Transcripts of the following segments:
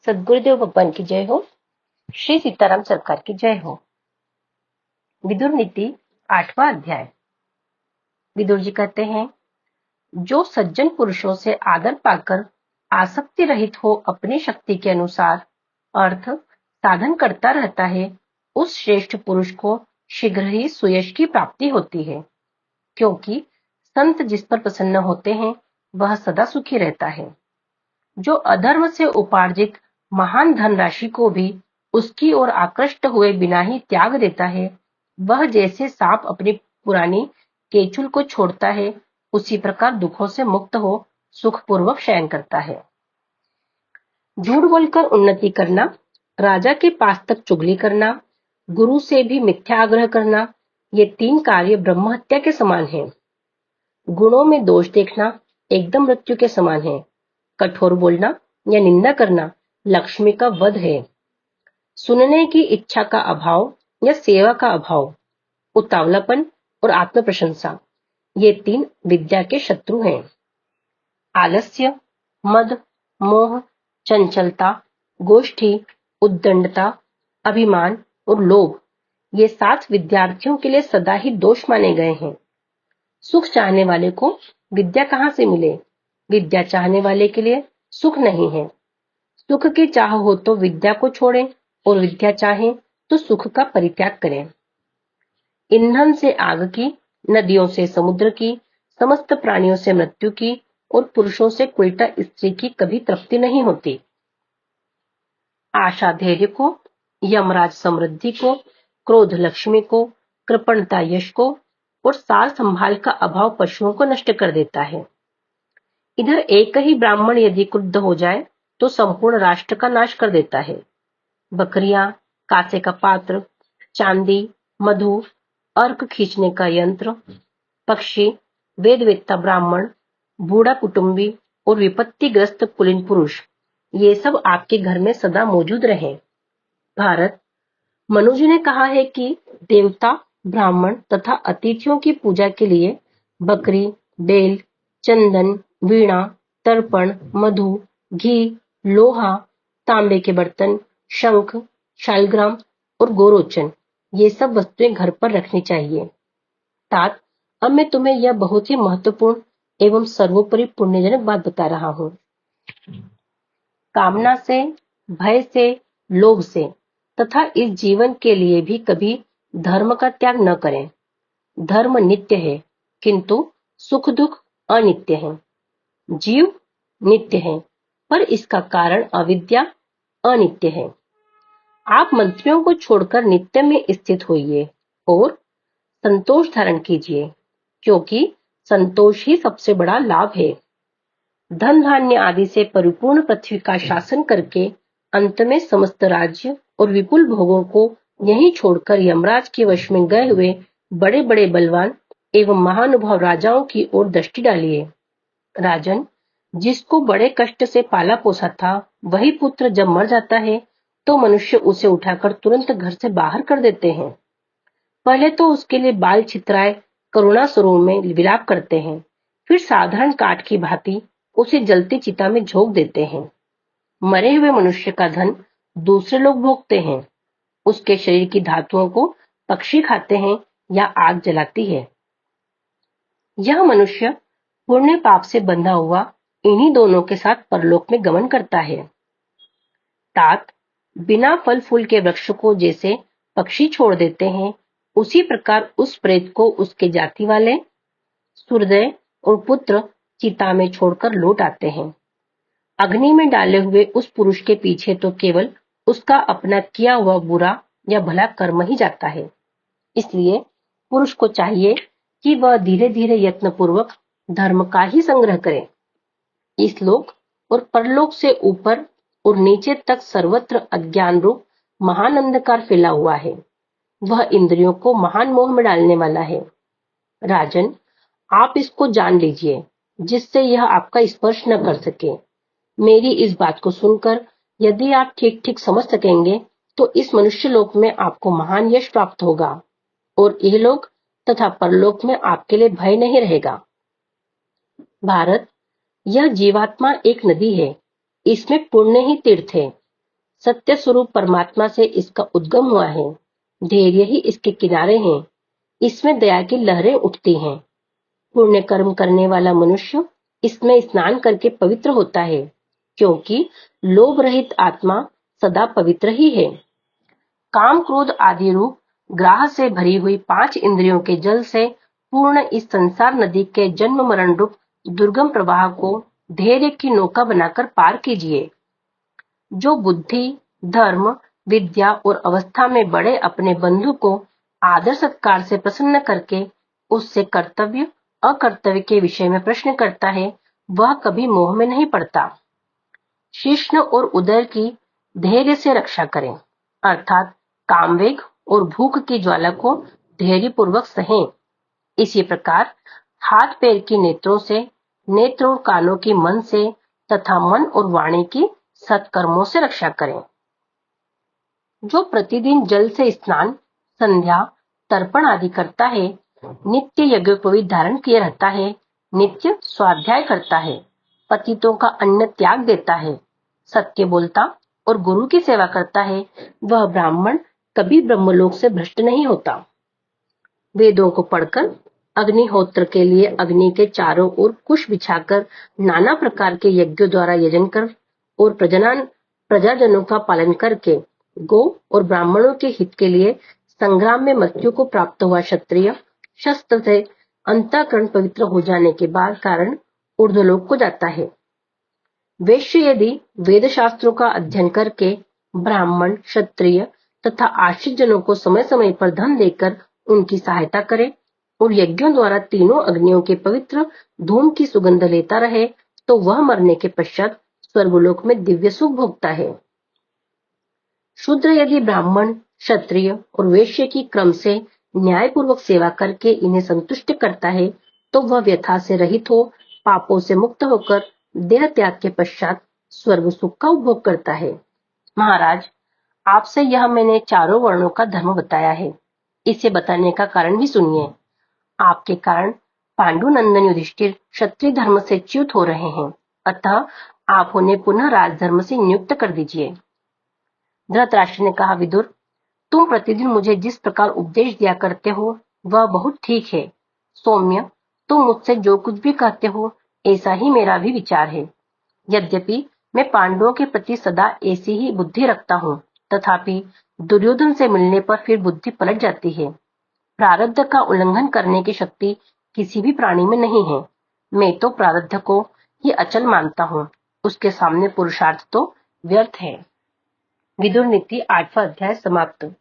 सदगुरुदेव भगवान की जय हो। श्री सीताराम सरकार की जय हो। विदुर नीति 8वां अध्याय। विदुर जी कहते हैं, जो सज्जन पुरुषों से आदर पाकर आसक्ति रहित हो अपनी शक्ति के अनुसार अर्थ साधन करता रहता है, उस श्रेष्ठ पुरुष को शीघ्र ही सुयश की प्राप्ति होती है, क्योंकि संत जिस पर प्रसन्न होते हैं वह सदा सुखी रहता है। जो अधर्म से उपार्जित महान धनराशि को भी उसकी ओर आकृष्ट हुए बिना ही त्याग देता है, वह जैसे सांप अपनी पुरानी केचुल को छोड़ता है, उसी प्रकार दुखों से मुक्त हो सुखपूर्वक शयन करता है। झूठ बोलकर उन्नति करना, राजा के पास तक चुगली करना, गुरु से भी मिथ्या आग्रह करना, ये 3 कार्य ब्रह्म हत्या के समान हैं। गुणों में दोष देखना एकदम मृत्यु के समान है। कठोर बोलना या निंदा करना लक्ष्मी का वध है। सुनने की इच्छा का अभाव या सेवा का अभाव, उतावलापन और आत्म प्रशंसा, ये 3 विद्या के शत्रु हैं। आलस्य, मद, मोह, चंचलता, गोष्ठी, उद्दंडता, अभिमान और लोभ, ये 7 विद्यार्थियों के लिए सदा ही दोष माने गए हैं। सुख चाहने वाले को विद्या कहाँ से मिले? विद्या चाहने वाले के लिए सुख नहीं है। सुख की चाह हो तो विद्या को छोड़ें और विद्या चाहें तो सुख का परित्याग करें। ईंधन से आग की, नदियों से समुद्र की, समस्त प्राणियों से मृत्यु की और पुरुषों से कुलटा स्त्री की कभी तृप्ति नहीं होती। आशा धैर्य को, यमराज समृद्धि को, क्रोध लक्ष्मी को, कृपणता यश को और सार संभाल का अभाव पशुओं को नष्ट कर देता है। इधर एक ही ब्राह्मण यदि क्रुद्ध हो जाए तो संपूर्ण राष्ट्र का नाश कर देता है। बकरियां, कांसे का पात्र, चांदी, मधु, अर्क खींचने का यंत्र, पक्षी, वेदवेत्ता ब्राह्मण, बूढ़ा कुटुंबी और विपत्तिग्रस्त कुलीन पुरुष, ये सब आपके घर में सदा मौजूद रहे। भारत, मनुजी ने कहा है कि देवता, ब्राह्मण तथा अतिथियों की पूजा के लिए बकरी, बेल, चंदन, वीणा, तर्पण, मधु, घी, लोहा, तांबे के बर्तन, शंख, शालग्राम और गोरोचन, ये सब वस्तुएं घर पर रखनी चाहिए। तात, अब मैं तुम्हें यह बहुत ही महत्वपूर्ण एवं सर्वोपरि पुण्यजनक बात बता रहा हूँ। कामना से, भय से, लोभ से तथा इस जीवन के लिए भी कभी धर्म का त्याग न करें। धर्म नित्य है, किंतु सुख दुख अनित्य है। जीव नित्य है, पर इसका कारण अविद्या अनित्य है। आप मंत्रियों को छोड़कर नित्य में स्थित होइए और संतोष धारण कीजिए, क्योंकि संतोष ही सबसे बड़ा लाभ है। धन धान्य आदि से परिपूर्ण पृथ्वी का शासन करके अंत में समस्त राज्य और विपुल भोगों को यहीं छोड़कर यमराज के वश में गए हुए बड़े बड़े बलवान एवं महानुभाव राजाओं की ओर दृष्टि डालिए। राजन, जिसको बड़े कष्ट से पाला पोसा था, वही पुत्र जब मर जाता है तो मनुष्य उसे उठाकर तुरंत घर से बाहर कर देते हैं। पहले तो उसके लिए बाल छितराए करुणा स्वरूप में विलाप करते हैं, फिर साधारण काठ की भांति उसे जलती चिता में झोंक देते हैं। मरे हुए मनुष्य का धन दूसरे लोग भोगते हैं। उसके शरीर की धातुओं को पक्षी खाते हैं या आग जलाती है। यह मनुष्य पुण्य पाप से बंधा हुआ इन्हीं दोनों के साथ परलोक में गमन करता है। तात, बिना फल फूल के वृक्ष को जैसे पक्षी छोड़ देते हैं, उसी प्रकार उस प्रेत को उसके जाति वाले सूर्योदय और पुत्र चिता में छोड़कर लौट आते हैं। अग्नि में डाले हुए उस पुरुष के पीछे तो केवल उसका अपना किया हुआ बुरा या भला कर्म ही जाता है। इसलिए पुरुष को चाहिए कि वह धीरे धीरे यत्न पूर्वक धर्म का ही संग्रह करे। इस लोक और परलोक से ऊपर और नीचे तक सर्वत्र अज्ञान रूप महान अंधकार फैला हुआ है। वह इंद्रियों को महान मोह में डालने वाला है। राजन, आप इसको जान लीजिए, जिससे यह आपका स्पर्श न कर सके। मेरी इस बात को सुनकर यदि आप ठीक ठीक समझ सकेंगे तो इस मनुष्य लोक में आपको महान यश प्राप्त होगा और इहलोक तथा परलोक में आपके लिए भय नहीं रहेगा। भारत, यह जीवात्मा एक नदी है, इसमें पुण्य ही तीर्थ है। सत्य स्वरूप परमात्मा से इसका उद्गम हुआ है। धैर्य ही इसके किनारे हैं। इसमें दया की लहरें उठती हैं। पुण्य कर्म करने वाला मनुष्य इसमें स्नान करके पवित्र होता है, क्योंकि लोभ रहित आत्मा सदा पवित्र ही है। काम क्रोध आदि रूप ग्राह से भरी हुई 5 इंद्रियों के जल से पूर्ण इस संसार नदी के जन्म मरण रूप दुर्गम प्रवाह को धैर्य की नौका बनाकर पार कीजिए। जो बुद्धि, धर्म, विद्या और अवस्था में बड़े अपने बंधु को आदर सत्कार से प्रसन्न करके उससे कर्तव्य अकर्तव्य के विषय में प्रश्न करता है, वह कभी मोह में नहीं पड़ता। शिश्न और उदर की धैर्य से रक्षा करें, अर्थात कामवेग और भूख की ज्वाला को धैर्य पूर्वक सहें। इसी प्रकार हाथ पैर की नेत्रों से, नेत्र और कानों की मन से तथा मन और वाणी की सत्कर्मों से रक्षा करें। जो प्रतिदिन जल से स्नान, संध्या, तर्पण आदि करता है, नित्य यज्ञोपवीत धारण किए रहता है, नित्य स्वाध्याय करता है, पतितों का अन्न त्याग देता है, सत्य बोलता और गुरु की सेवा करता है, वह ब्राह्मण कभी ब्रह्मलोक से भ्रष्ट नहीं होता। वेदों को पढ़कर, अग्निहोत्र के लिए अग्नि के चारों ओर कुश बिछाकर, नाना प्रकार के यज्ञों द्वारा यजन कर और प्रजाजनों का पालन करके, गो और ब्राह्मणों के हित के लिए संग्राम में मृत्यु को प्राप्त हुआ क्षत्रिय शस्त्र से अंतःकरण पवित्र हो जाने के बाद कारण ऊर्ध्वलोक को जाता है। वैश्य यदि वेद शास्त्रों का अध्ययन करके ब्राह्मण, क्षत्रिय तथा आश्रित जनों को समय समय पर धन देकर उनकी सहायता करे और यज्ञों द्वारा तीनों अग्नियों के पवित्र धूम की सुगंध लेता रहे, तो वह मरने के पश्चात स्वर्गलोक में दिव्य सुख भोगता है। शूद्र यदि ब्राह्मण, क्षत्रिय और वैश्य की क्रम से न्यायपूर्वक सेवा करके इन्हें संतुष्ट करता है, तो वह व्यथा से रहित हो, पापों से मुक्त होकर देह त्याग के पश्चात स्वर्ग सुख का उपभोग करता है। महाराज, आपसे यह मैंने चारों वर्णों का धर्म बताया है। इसे बताने का कारण भी सुनिए। आपके कारण पांडुनंदन युधिष्ठिर क्षत्रिय धर्म से च्युत हो रहे हैं, अतः आप उन्हें पुनः राजधर्म से नियुक्त कर दीजिए। धृतराष्ट्र ने कहा, विदुर, तुम प्रतिदिन मुझे जिस प्रकार उपदेश दिया करते हो वह बहुत ठीक है। सौम्य, तुम मुझसे जो कुछ भी कहते हो ऐसा ही मेरा भी विचार है। यद्यपि मैं पांडवों के प्रति सदा ऐसी ही बुद्धि रखता हूँ, तथापि दुर्योधन से मिलने पर फिर बुद्धि पलट जाती है। प्रारब्ध का उल्लंघन करने की शक्ति किसी भी प्राणी में नहीं है। मैं तो प्रारब्ध को ही अचल मानता हूँ, उसके सामने पुरुषार्थ तो व्यर्थ है। विदुर नीति 8वां अध्याय समाप्त।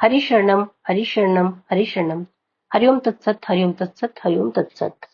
हरि शरणम हरि शरणम हरि शरणम। हरिओम तत्सत हरिओम तत्सत हरिओम तत्सत।